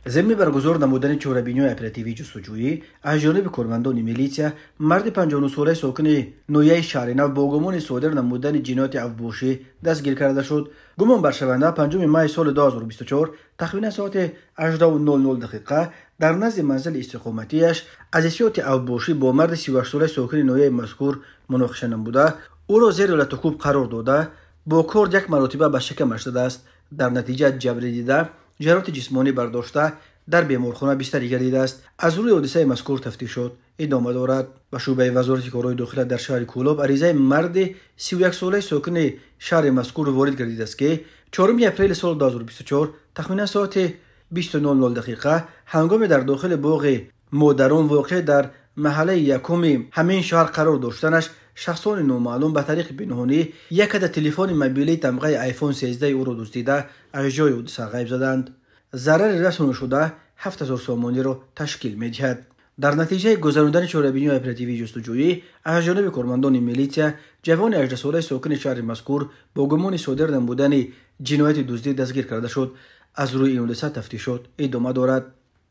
ضمن برگزار نمودن چهاربینی اپراتیوی جستجویی از جانب کارمندان میلیسیا مرد 59 ساله ساکن نویه شهر نو با گمان صادر نمودن جنایت افباشی دستگیر کرده شد. گمان بر شونده 5 می سال 2024 تقریبا ساعت 18:00 در نزد منزل استقامتیش از احساسات افباشی با مرد 38 ساله ساکن نویه مذکور مناقشه نموده او را زیر لطکوب قرار داده با کارد یک مرتبه به شکمش داده است. در نتیجه جبری دیده جراحت جسمانی برداشته در بیمارخانه بستری گردیده است. از روی حادثه مذکور تفتیش شد. ادامه دارد. و شعبه وزارت کارهای داخلی در شهر کولاب عریضه مرد 31 ساله ساکن شهر مذکور وارد گردیده است که 4 اپریل سال 2024 تقریبا ساعت 20:00 هنگام در داخل باغ مادران واقع در محله یکم همین شهر قرار داشتنش شخصان نامعلوم به طریق پنهانی یک عدد تلفن موبیلی تمغه آیفون 13 او را دزدیده از جای حادثه غیب زدند. ضرر رسانده شده 7000 سامانی را تشکیل می‌دهد. در نتیجه گذراندن چهاربینی اپراتیوی جستجویی از جانب کارمندان میلیسیا جوان 18 ساله ساکن شهر مذکور با گمان صادر نمودن جنایت دزدی دستگیر کرده شد. از روی این حادثه تفتیش شد. ادامه دارد.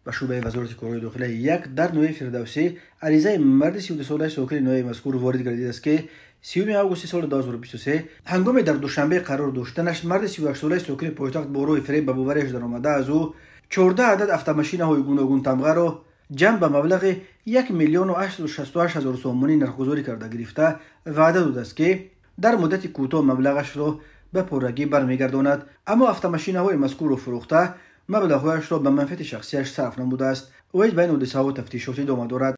و شعبه وزارت کارهای داخلی یک در نویه فردوسی عریضه مرد 32 ساله ساکن نویه مذکور وارد گردیده است که 30 آگوست سال 2023 هنگام در دوشنبه قرار داشتنش مرد 38 ساله ساکن پایتخت با روی فریب به باورش درآمده از او 14 عدد افتا های گوناگون تمغه را جمع به مبلغ 1,868,000 سامانی نرخگذاری کرده گرفته وعده داده است که در مدت کوتاه مبلغش را به پرگی برمیگرداند. اما افتا های مذکور را فروخته مبلغ‌هایش را به منفعت شخصیش صرف نموده است. او بین حادثه و تفتیشات ادامه دارد.